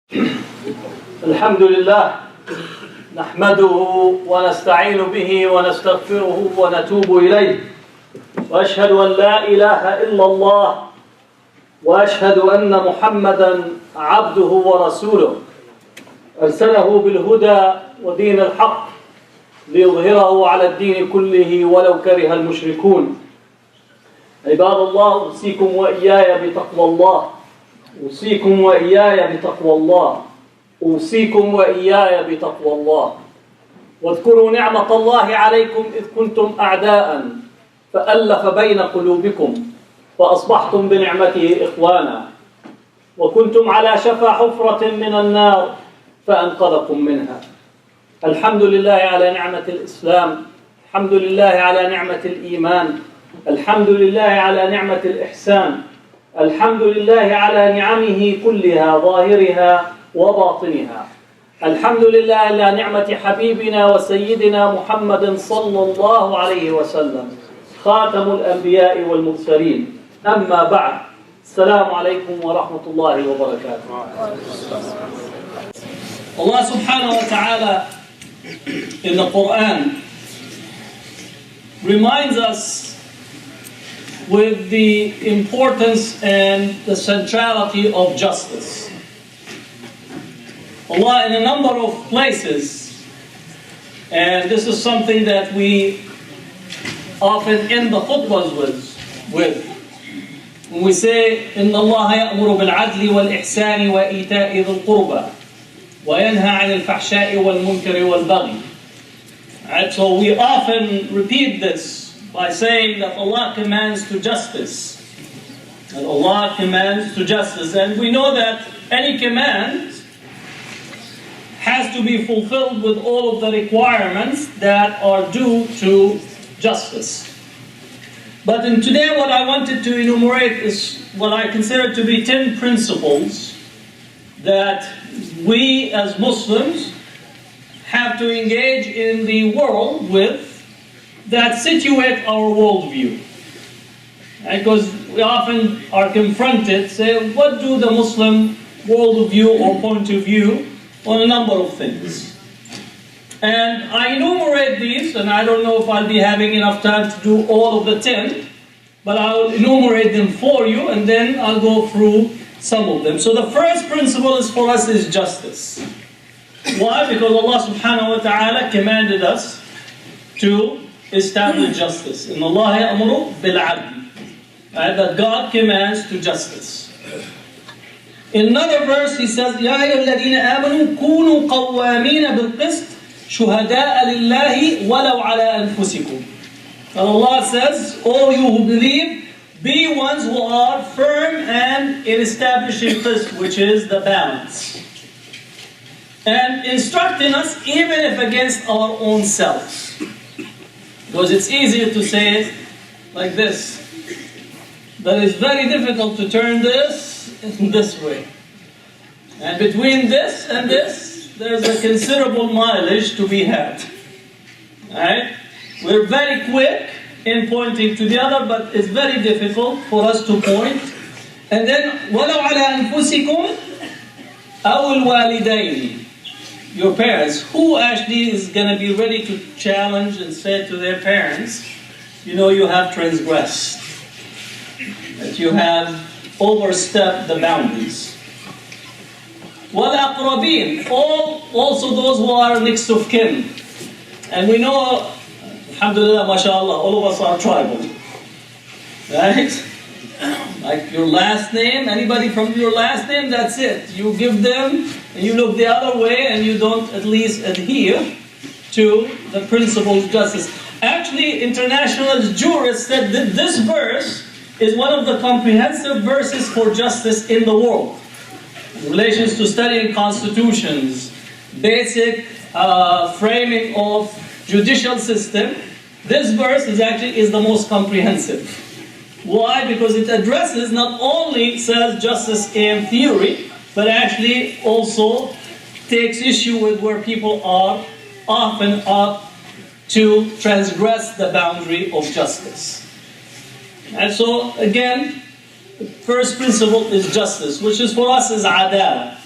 الحمد لله نحمده ونستعين به ونستغفره ونتوب إليه وأشهد أن لا إله إلا الله وأشهد أن محمدا عبده ورسوله أرسله بالهدى ودين الحق ليظهره على الدين كله ولو كره المشركون. عباد الله، أوصيكم وإياي بتقوى الله، أوصيكم وإياي بتقوى الله، أوصيكم وإياي بتقوى الله. واذكروا نعمة الله عليكم إذ كنتم أعداء فألف بين قلوبكم فأصبحتم بنعمته إخوانا وكنتم على شفا حفرة من النار فأنقذكم منها. الحمد لله على نعمة الإسلام، الحمد لله على نعمة الإيمان، الحمد لله على نعمة الإحسان، الحمد لله على نعمه كلها ظاهرها وباطنها. الحمد لله على نعمة حبيبنا وسيدنا محمد صلى الله عليه وسلم خاتم الأنبياء والمرسلين. أما بعد، السلام عليكم ورحمة الله وبركاته. Allah subhanahu wa ta'ala in the Quran reminds us with the importance and the centrality of justice. Allah in a number of places, and this is something that we often end the khutbahs with. When we say, إِنَّ اللَّهَ يَأْمُرُ بِالْعَدْلِ وَالْإِحْسَانِ وَإِيتَاءِ ذِي الْقُرْبَى وَيَنْهَى عَنِ الْفَحْشَاءِ وَالْمُنكَرِ وَالْبَغْيِ. Right, so we often repeat this by saying that Allah commands to justice. That Allah commands to justice. And we know that any command has to be fulfilled with all of the requirements that are due to justice. But in today what I wanted to enumerate is what I consider to be 10 principles that we as Muslims have to engage in the world with, that situate our worldview. Because we often are confronted, say, what do the Muslim worldview or point of view on a number of things? And I enumerate these, and I don't know if I'll be having enough time to do all of the 10, but I will enumerate them for you, and then I'll go through some of them. So the first principle is for us is justice. Why? Because Allah subhanahu wa ta'ala commanded us to establish justice. إِنَّ اللَّهَ يَأْمُرُ بِالْعَدْلِ. That God commands to justice. In another verse he says, يَا أَيُّهَا الَّذِينَ آمَنُوا كُونُوا قَوَّامِينَ بِالْقِسْطِ شُهَدَاءَ لِلَّهِ وَلَوْ عَلَىٰ أَنفُسِكُمْ. And Allah says, all you who believe, be ones who are firm and in establishing qist, which is the balance. And instructing us even if against our own selves. Because it's easier to say it like this. But it's very difficult to turn this in this way. And between this and this, there's a considerable mileage to be had. Alright? We're very quick in pointing to the other, but it's very difficult for us to point. And then, وَلَوْ عَلَىٰ أَنفُسِكُمْ أَوْ الْوَالِدَيْنِ. Your parents, who actually is going to be ready to challenge and say to their parents, you know, you have transgressed, that you have overstepped the boundaries. وَالْأَقْرَبِينَ, also those who are next of kin. And we know, alhamdulillah, mashallah, all of us are tribal. Right? Like your last name, anybody from your last name, that's it. You give them, and you look the other way, and you don't at least adhere to the principle of justice. Actually, international jurists said that this verse is one of the comprehensive verses for justice in the world. In relation to studying constitutions, basic framing of judicial system, this verse is the most comprehensive. Why? Because it addresses, not only says justice in theory, but actually also takes issue with where people are often up to transgress the boundary of justice. And so, again, the first principle is justice, which is for us is adala.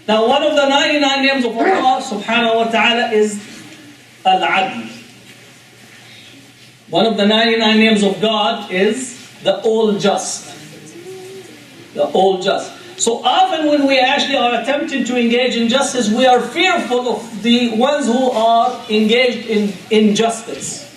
Now, one of the 99 names of Allah subhanahu wa ta'ala is Al-Adl. One of the 99 names of God is the All Just. The All Just. So often when we actually are attempting to engage in justice, we are fearful of the ones who are engaged in injustice.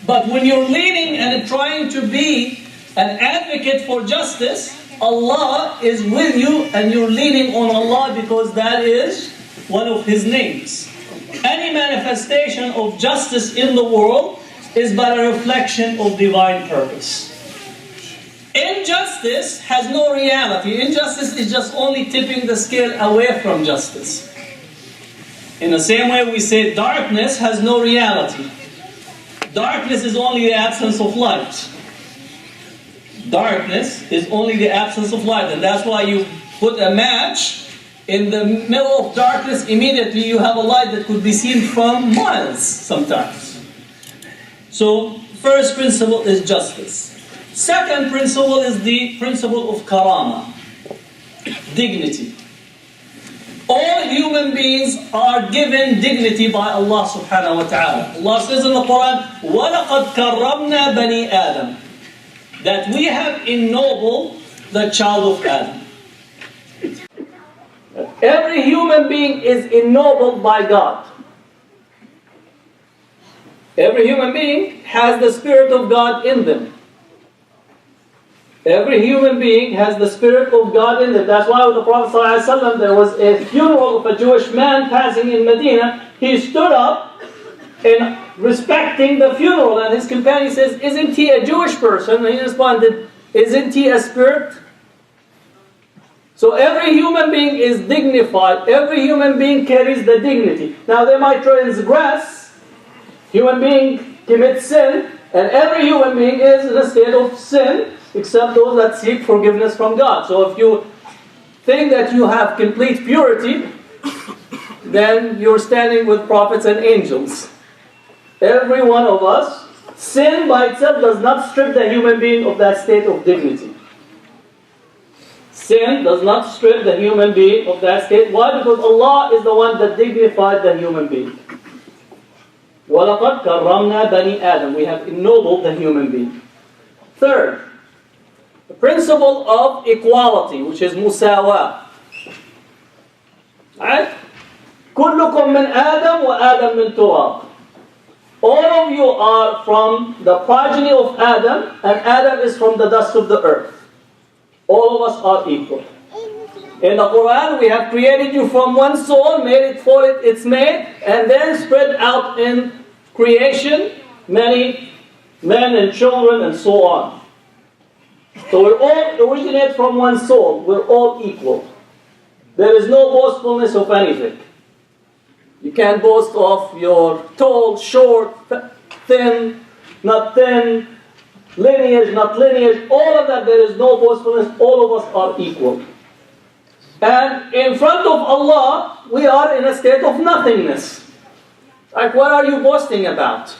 But when you're leading and trying to be an advocate for justice, Allah is with you and you're leaning on Allah because that is one of His names. Any manifestation of justice in the world is but a reflection of divine purpose. Injustice has no reality. Injustice is just only tipping the scale away from justice. In the same way we say darkness has no reality. Darkness is only the absence of light. Darkness is only the absence of light. And that's why you put a match in the middle of darkness, immediately you have a light that could be seen from miles sometimes. So, first principle is justice. Second principle is the principle of karama, dignity. All human beings are given dignity by Allah subhanahu wa ta'ala. Allah says in the Quran, وَلَقَدْ كَرَّمْنَا بَنِي آدَمَ, that we have ennobled the child of Adam. Every human being is ennobled by God. Every human being has the Spirit of God in them. Every human being has the Spirit of God in them. That's why with the Prophet ﷺ, there was a funeral of a Jewish man passing in Medina. He stood up in respecting the funeral, and his companion says, "Isn't he a Jewish person?" And he responded, "Isn't he a spirit?" So every human being is dignified. Every human being carries the dignity. Now they might transgress. Human being commits sin, and every human being is in a state of sin, except those that seek forgiveness from God. So if you think that you have complete purity, then you're standing with prophets and angels. Every one of us, sin by itself does not strip the human being of that state of dignity. Sin does not strip the human being of that state. Why? Because Allah is the one that dignified the human being. وَلَقَدْ كَرَّمْنَا بَنِي آدَمَ, we have ennobled the human being. Third, the principle of equality, which is musawa. Right? كُلُّكُم مِّنْ آدَمَ وَآدَمْ مِّن تُرَابٍ. All of you are from the progeny of Adam, and Adam is from the dust of the earth. All of us are equal. In the Quran, we have created you from one soul, made it for its mate, and then spread out in creation many men and children and so on. So we all originate from one soul. We're all equal. There is no boastfulness of anything. You can't boast of your tall, short, thin, not thin, lineage, not lineage. All of that, there is no boastfulness. All of us are equal. And in front of Allah, we are in a state of nothingness. Like, what are you boasting about?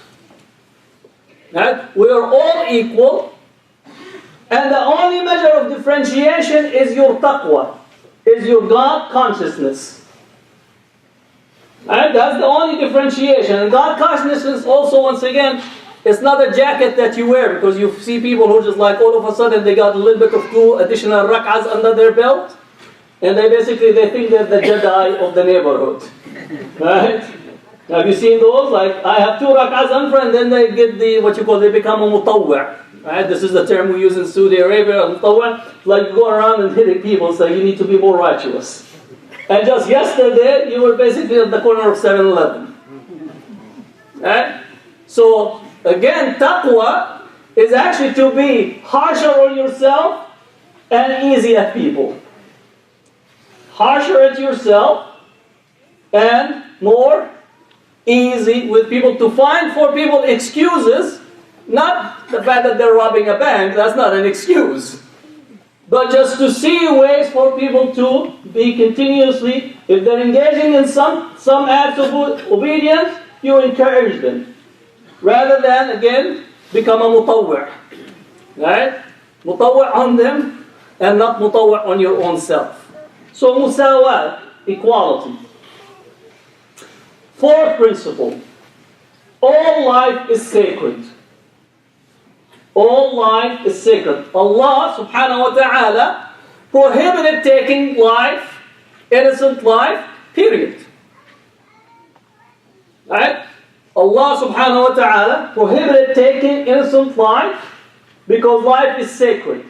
Right? We are all equal. And the only measure of differentiation is your taqwa, is your God consciousness. Right? That's the only differentiation. And God consciousness also, once again, it's not a jacket that you wear, because you see people who just like all of a sudden they got a little bit of 2 additional rak'ahs under their belt, and they think they're the Jedi of the neighborhood. Right? Have you seen those? Like, I have 2 rak'ahs under, and then they get they become a mutawwa'. Right? This is the term we use in Saudi Arabia, mutawwa'. Like, you go around and hitting people, so you need to be more righteous. And just yesterday, you were basically at the corner of 7-Eleven. Right? So, again, taqwa is actually to be harsher on yourself and easy at people. Harsher at yourself and more easy with people. To find for people excuses, not the fact that they're robbing a bank, that's not an excuse. But just to see ways for people to be continuously, if they're engaging in some acts of obedience, you encourage them. Rather than, again, become a mutawwa'. Right? Mutawwa' on them and not mutawwa' on your own self. So musawat, equality. Fourth principle, all life is sacred. All life is sacred. Allah subhanahu wa ta'ala prohibited taking life, innocent life, period. Right? Allah subhanahu wa ta'ala prohibited taking innocent life because life is sacred.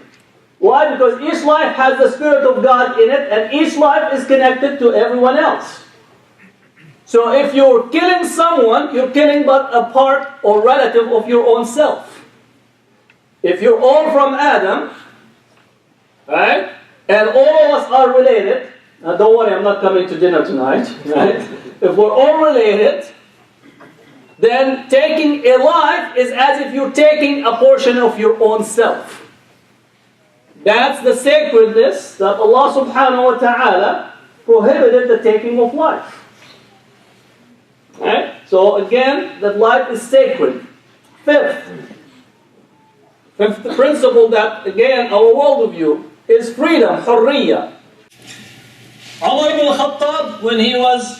Why? Because each life has the Spirit of God in it, and each life is connected to everyone else. So if you're killing someone, you're killing but a part or relative of your own self. If you're all from Adam, right, and all of us are related, now don't worry, I'm not coming to dinner tonight, right? If we're all related, then taking a life is as if you're taking a portion of your own self. That's the sacredness that Allah subhanahu wa ta'ala prohibited the taking of life. Right? So again, that life is sacred. Fifth principle that, again, our worldview is freedom, hurriya. Umar ibn al-Khattab, when he was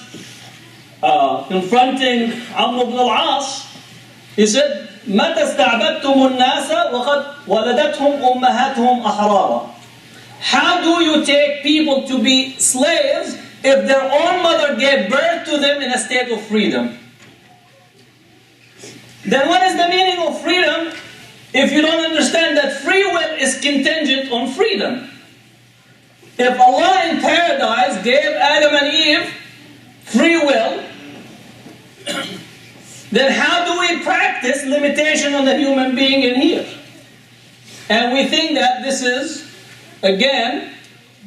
confronting Amr ibn al-As, he said, مَتَى اسْتَعْبَدْتُمُ النَّاسَ وَقَدْ وَلَدَتْهُمْ أُمَّهَاتُهُمْ أَحْرَارًا. How do you take people to be slaves if their own mother gave birth to them in a state of freedom? Then what is the meaning of freedom if you don't understand that free will is contingent on freedom? If Allah in paradise gave Adam and Eve free will, then how do we practice limitation on the human being in here? And we think that this is, again,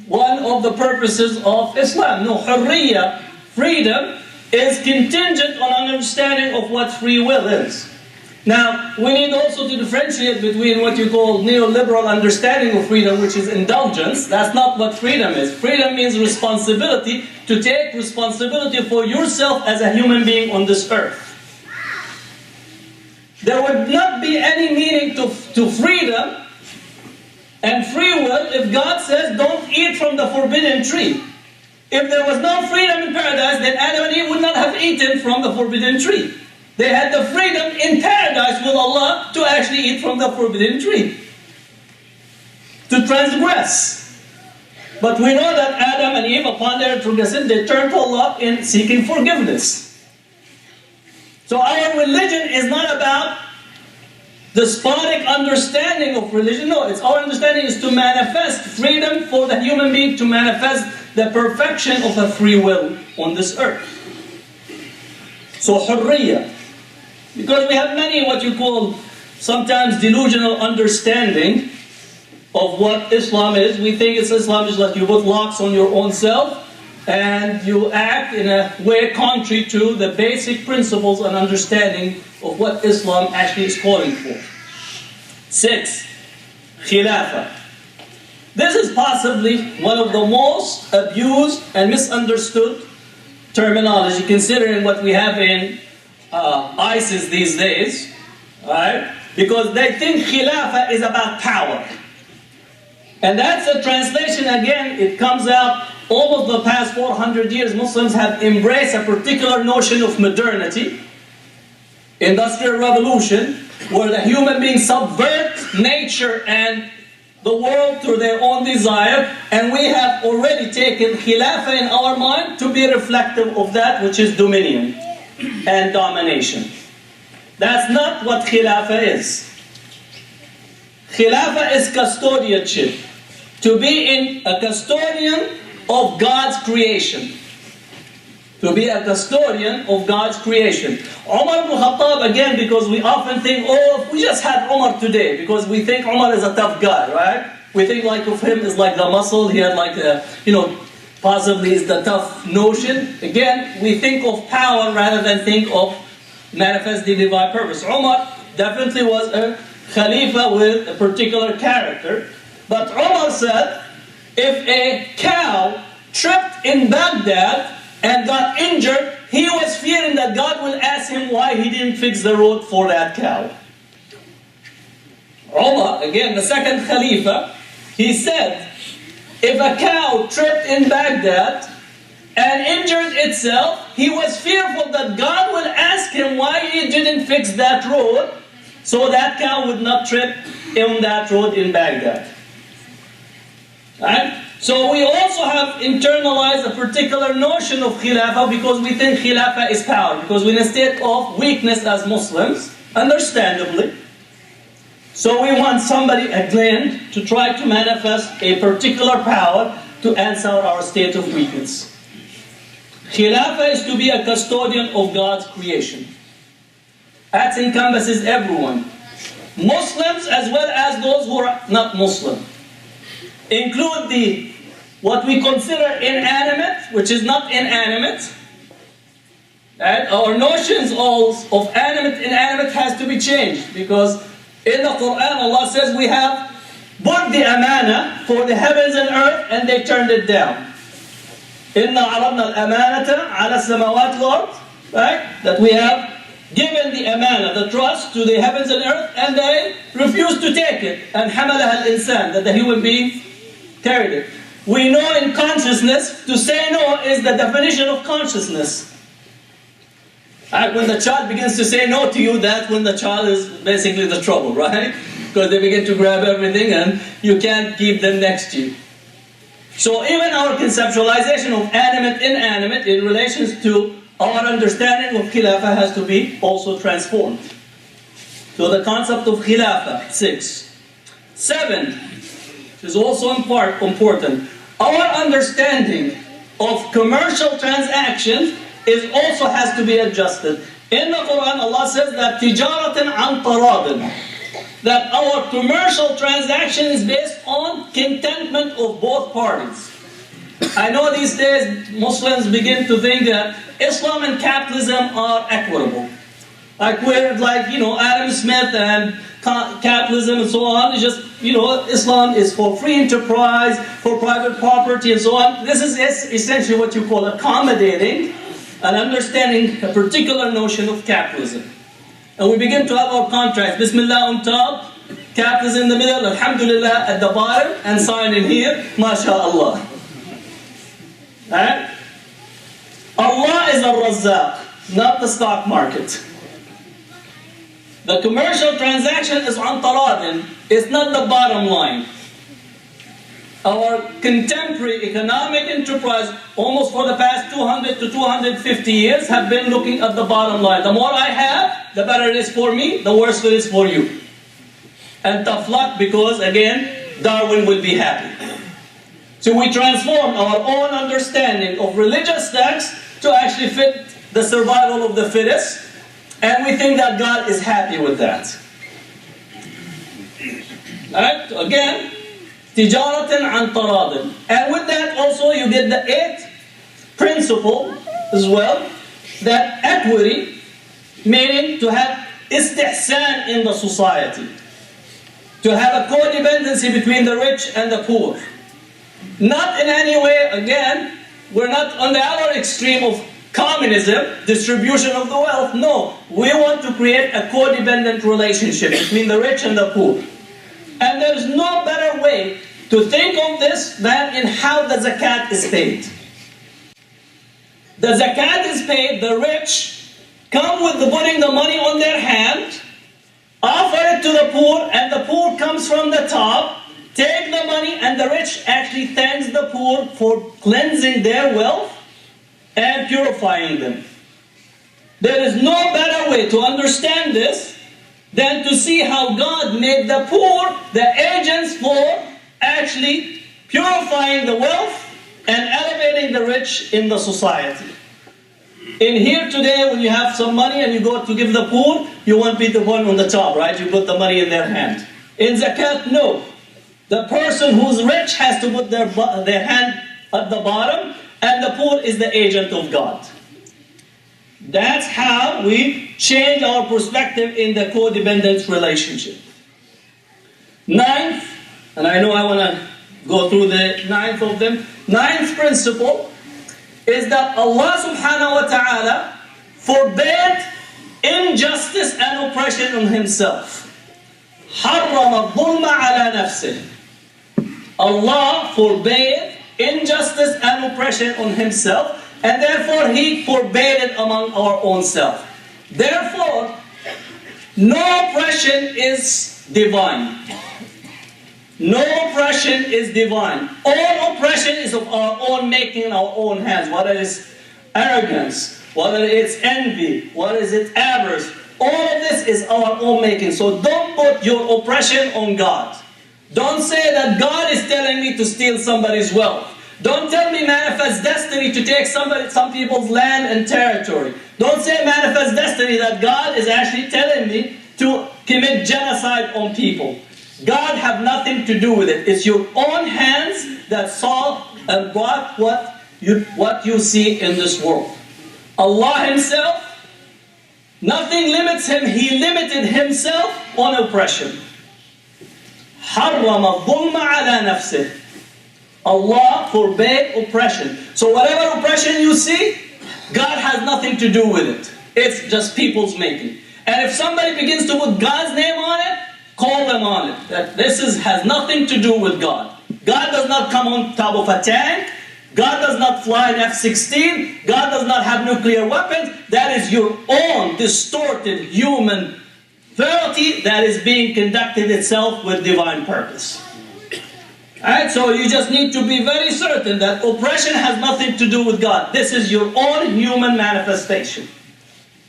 one of the purposes of Islam. No, hurriya, freedom, is contingent on understanding of what free will is. Now, we need also to differentiate between what you call neoliberal understanding of freedom, which is indulgence. That's not what freedom is. Freedom means responsibility, to take responsibility for yourself as a human being on this earth. There would not be any meaning to freedom and free will if God says, don't eat from the forbidden tree. If there was no freedom in paradise, then Adam and Eve would not have eaten from the forbidden tree. They had the freedom in paradise with Allah to actually eat from the forbidden tree, to transgress. But we know that Adam and Eve, upon their transgression, they turned to Allah in seeking forgiveness. So our religion is not about despotic understanding of religion. No, our understanding is to manifest freedom for the human being, to manifest the perfection of the free will on this earth. So hurriya. Because we have many what you call sometimes delusional understanding of what Islam is. We think Islam is like you put locks on your own self and you act in a way contrary to the basic principles and understanding of what Islam actually is calling for. 6. Khilafah. This is possibly one of the most abused and misunderstood terminology, considering what we have in ISIS these days, right? Because they think Khilafah is about power. And that's a translation, again, it comes out almost the past 400 years, Muslims have embraced a particular notion of modernity, industrial revolution, where the human being subverts nature and the world through their own desire, and we have already taken Khilafah in our mind to be reflective of that which is dominion and domination. That's not what Khilafah is. Khilafah is custodianship. To be a custodian of God's creation. To be a custodian of God's creation. Umar ibn Khattab, again, because we often think, oh, we just had Umar today, because we think Umar is a tough guy, right? We think like of him is like the muscle, he had like a, possibly is the tough notion. Again, we think of power rather than think of manifest the divine purpose. Umar definitely was a Khalifa with a particular character. But Umar said, if a cow tripped in Baghdad and got injured, he was fearing that God will ask him why he didn't fix the road for that cow. Umar, again, the second Khalifa, he said, if a cow tripped in Baghdad and injured itself, he was fearful that God will ask him why he didn't fix that road, so that cow would not trip on that road in Baghdad. Right? So we also have internalized a particular notion of Khilafah because we think Khilafah is power, because we're in a state of weakness as Muslims, understandably. So we want somebody, again, to try to manifest a particular power to answer our state of weakness. Khilafah is to be a custodian of God's creation. That encompasses everyone. Muslims as well as those who are not Muslim. Include what we consider inanimate, which is not inanimate. Right? Our notions of animate, inanimate has to be changed, because in the Quran Allah says we have put the amana for the heavens and earth and they turned it down. Inna aradna al-amanata ala samawat wal ard, right? That we have given the amana, the trust, to the heavens and earth, and they refused to take it. And hamalaha al-insan, that the human being carried it. We know in consciousness, to say no is the definition of consciousness. When the child begins to say no to you, that's when the child is basically the trouble, right? Because they begin to grab everything and you can't keep them next to you. So even our conceptualization of animate, inanimate in relation to our understanding of Khilafah has to be also transformed. So the concept of Khilafah, 6. 7, which is also important. Our understanding of commercial transactions also has to be adjusted. In the Quran, Allah says that tijaratan an taradin, that our commercial transaction is based on contentment of both parties. I know these days Muslims begin to think that Islam and capitalism are equitable. Like Adam Smith and capitalism and so on. It's just, Islam is for free enterprise, for private property and so on. This is essentially what you call accommodating and understanding a particular notion of capitalism. And we begin to have our contracts. Bismillah on top, capitalism in the middle, Alhamdulillah at the bottom, and sign in here, MashaAllah. Right? Allah is al-Razzaq, not the stock market. The commercial transaction is on taradin. It's not the bottom line. Our contemporary economic enterprise, almost for the past 200 to 250 years, have been looking at the bottom line. The more I have, the better it is for me, the worse it is for you. And tough luck, because again, Darwin will be happy. So we transform our own understanding of religious texts to actually fit the survival of the fittest, and we think that God is happy with that. Right? Again, tijaratan an taradin. And with that also you get the 8th principle as well, that equity, meaning to have istihsan in the society. To have a codependency between the rich and the poor. Not in any way, again, we're not on the other extreme of communism, distribution of the wealth. No, we want to create a codependent relationship between the rich and the poor. And there is no better way to think of this than in how the zakat is paid. The zakat is paid, the rich come with putting the money on their hand, offer it to the poor, and the poor comes from the top, take the money, and the rich actually thanks the poor for cleansing their wealth and purifying them. There is no better way to understand this than to see how God made the poor the agents for actually purifying the wealth and elevating the rich in the society. In here today, when you have some money and you go to give the poor, you want to be the one on the top, right? You put the money in their hand. In zakat, no. The person who's rich has to put their hand at the bottom, and the poor is the agent of God. That's how we change our perspective in the codependent relationship. 9th, and I know I want to go through the 9th of them. 9th principle is that Allah subhanahu wa ta'ala forbade injustice and oppression on Himself. حرم الظلم على نفسه. Allah forbade injustice and oppression on Himself, and therefore He forbade it among our own self. Therefore, no oppression is divine. No oppression is divine. All oppression is of our own making in our own hands, whether it's arrogance, whether it's envy, whether it's avarice. All of this is our own making. So don't put your oppression on God. Don't say that God is telling me to steal somebody's wealth. Don't tell me manifest destiny to take some people's land and territory. Don't say manifest destiny that God is actually telling me to commit genocide on people. God have nothing to do with it. It's your own hands that saw and brought what you see in this world. Allah Himself, nothing limits Him. He limited Himself on oppression. حرم الظلم على نفسه. Allah forbade oppression. So whatever oppression you see, God has nothing to do with it. It's just people's making. And if somebody begins to put God's name on it, call them on it. That this has nothing to do with God. God does not come on top of a tank. God does not fly an F-16. God does not have nuclear weapons. That is your own distorted human faculty that is being conducted itself with divine purpose. Alright, so you just need to be very certain that oppression has nothing to do with God. This is your own human manifestation.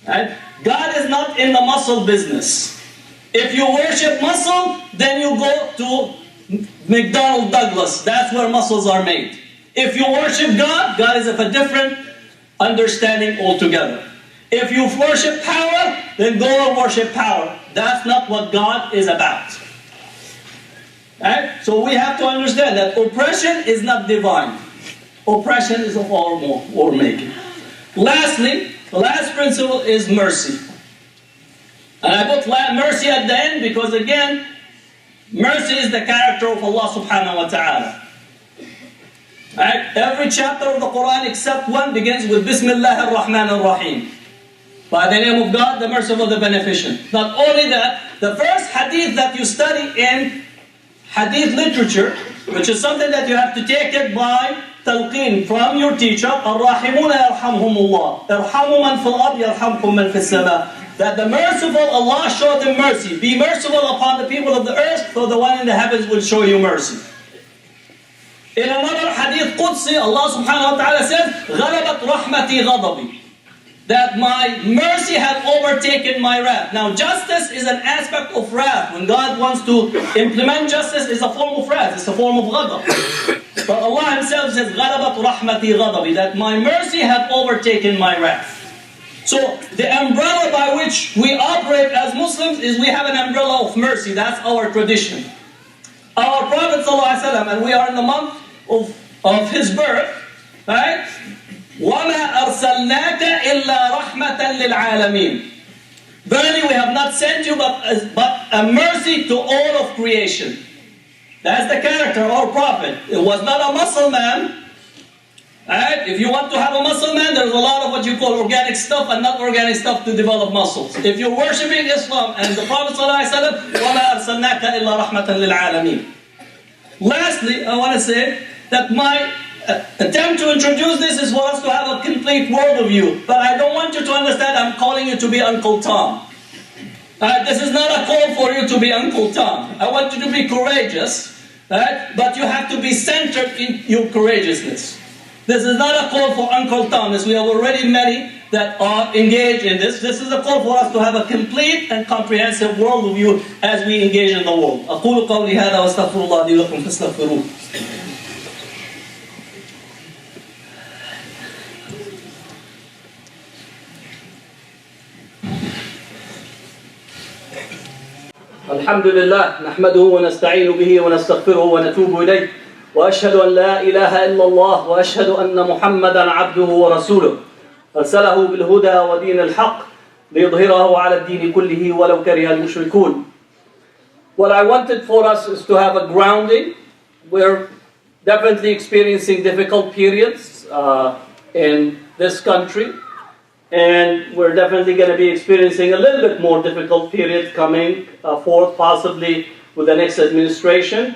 Right? God is not in the muscle business. If you worship muscle, then you go to McDonnell Douglas. That's where muscles are made. If you worship God, God is of a different understanding altogether. If you worship power, then go and worship power. That's not what God is about. Right? So we have to understand that oppression is not divine. Oppression is of our making. Lastly, the last principle is mercy. And I put mercy at the end because again, mercy is the character of Allah subhanahu wa ta'ala. Right? Every chapter of the Quran except one begins with Bismillah ar-Rahman ar-Rahim. By the name of God, the merciful, the beneficent. Not only that, the first hadith that you study in hadith literature, which is something that you have to take it by talqeen from your teacher, Ar-Rahimuna yarhamhumullah. Irhamu man fil ard yarhamkum man fis sama. That the merciful Allah show them mercy. Be merciful upon the people of the earth, so the one in the heavens will show you mercy. In another hadith Qudsi, Allah subhanahu wa ta'ala says, غَلَبَتْ رَحْمَتِي غَضَبِي. That my mercy had overtaken my wrath. Now justice is an aspect of wrath. When God wants to implement justice, it's a form of wrath, it's a form of ghadab. But Allah Himself says, غَلَبَتْ رَحْمَتِي غَضَبِي. That my mercy had overtaken my wrath. So the umbrella by which we operate as Muslims is we have an umbrella of mercy. That's our tradition. Our Prophet ﷺ, and we are in the month of his birth, right? وَمَا أَرْسَلْنَاكَ إِلَّا رَحْمَةً لِلْعَالَمِينَ. Verily we have not sent you but a mercy to all of creation. That's the character of our Prophet. It was not a muscle man. Right? If you want to have a muscle man, there's a lot of what you call organic stuff and not organic stuff to develop muscles. If you're worshipping Islam and the Prophet ﷺ, وَمَا أَرْسَلْنَاكَ إِلَّا رَحْمَةً لِلْعَالَمِينَ. Lastly, I want to say that my attempt to introduce this is for us to have a complete worldview. But I don't want you to understand I'm calling you to be Uncle Tom. This is not a call for you to be Uncle Tom. I want you to be courageous, right? But you have to be centered in your courageousness. This is not a call for Uncle Thomas. We have already many that are engaged in this. This is a call for us to have a complete and comprehensive worldview as we engage in the world. أقول قولي هذا واستغفر الله لي ولكم فاستغفروه. الحمد لله نحمده ونستعين به ونستغفره ونتوب إليه وأشهد أن لا إله إلا الله وأشهد أن محمدا عبده ورسوله أرسله بالهدى ودين الحق ليظهره على الدين كله ولو كره المشركون. What I wanted for us is to have a grounding. We're definitely experiencing difficult periods in this country, and we're definitely going to be experiencing a little bit more difficult period coming forth, possibly with the next administration.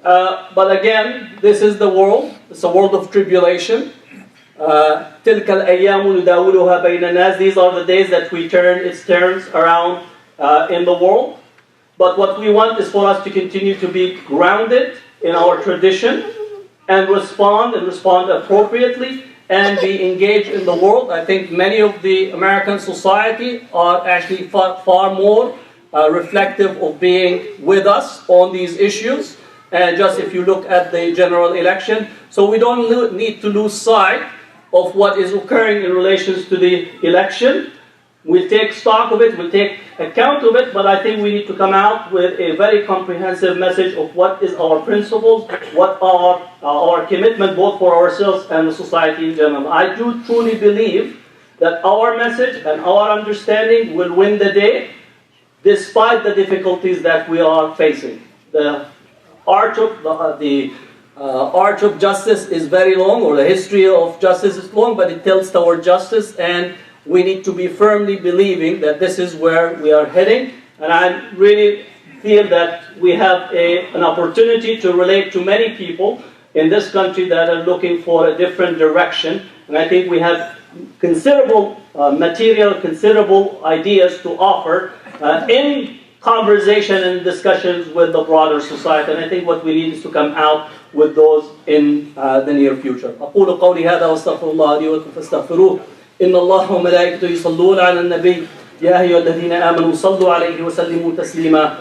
But again, this is the world. It's a world of tribulation. تلك الأيام نداولها بين الناس. These are the days that we turns around in the world. But what we want is for us to continue to be grounded in our tradition and respond appropriately and be engaged in the world. I think many of the American society are actually far more reflective of being with us on these issues. And just if you look at the general election, so we don't need to lose sight of what is occurring in relations to the election. We'll take stock of it, we'll take account of it, but I think we need to come out with a very comprehensive message of what is our principles, what are our commitment both for ourselves and the society in general. I do truly believe that our message and our understanding will win the day despite the difficulties that we are facing. The arch of justice is very long, or the history of justice is long, but it tilts toward justice, and we need to be firmly believing that this is where we are heading. And I really feel that we have an opportunity to relate to many people in this country that are looking for a different direction. And I think we have considerable material, considerable ideas to offer in conversation and discussions with the broader society. And I think what we need is to come out with those in the near future. أقول قولي هذا واستغفر الله لي ولكم فاستغفروه. إن الله وملائكته يصلون على النبي يا أيها الذين آمنوا صلوا عليه وسلموا تسليما.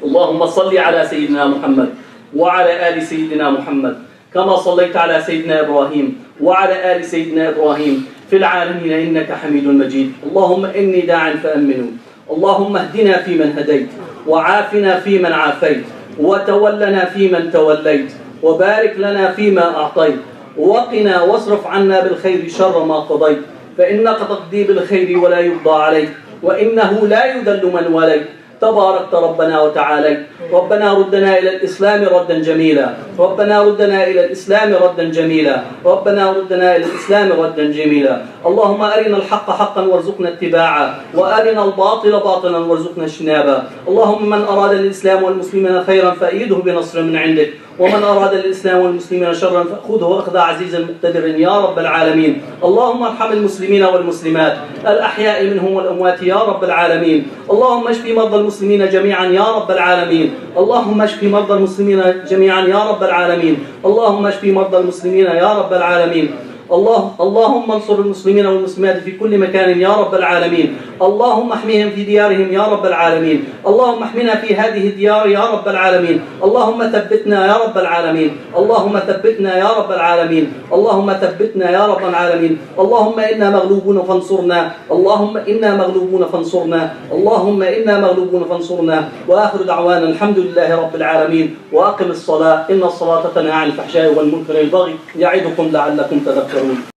اللهم صل على سيدنا محمد وعلى آل سيدنا محمد كما صليت على سيدنا إبراهيم وعلى آل سيدنا إبراهيم في العالمين إنك حميد مجيد. اللهم إني داع فأمنوا. اللهم اهدنا فيمن هديت وعافنا فيمن عافيت وتولنا فيمن توليت وبارك لنا فيما أعطيت وقنا واصرف عنا بالخير شر ما قضيت فإنك تقضي بالخير ولا يقضى عليك وإنه لا يذل من وليت تباركت ربنا وتعاليت. ربنا ردنا إلى الإسلام ردا جميلا. ربنا ردنا إلى الإسلام ردا جميلا. ربنا ردنا إلى الإسلام ردا جميلا. اللهم أرنا الحق حقا وارزقنا اتباعه وأرنا الباطل باطلا وارزقنا اجتنابه. اللهم من أراد الإسلام والمسلمين خيرا فأيده بنصر من عندك ومن أراد الإسلام والمسلمين شرا فأخذه أخذ عزيز مقتدر يا رب العالمين. اللهم ارحم المسلمين والمسلمات الأحياء منهم والأموات يا رب العالمين. اللهم اشف مرضى المسلمين جميعا يا رب العالمين. اللهم اشف مرضى المسلمين جميعا يا رب العالمين. اللهم اشف مرضى المسلمين يا رب العالمين. اللهم انصر المسلمين والمسلمات في كل مكان يا رب العالمين. اللهم احميهم في ديارهم يا رب العالمين. اللهم احمنا في هذه الديار يا رب العالمين. اللهم ثبتنا يا رب العالمين. اللهم ثبتنا يا رب العالمين. اللهم ثبتنا يا رب العالمين. اللهم إنا مغلوبون فانصرنا. اللهم إنا مغلوبون فانصرنا. اللهم إنا مغلوبون فانصرنا. وآخر دعوانا الحمد لله رب العالمين. وأقم الصلاة إن الصلاة تنهى عن الفحشاء والمنكر والبغي يعظكم لعلكم تذكرون.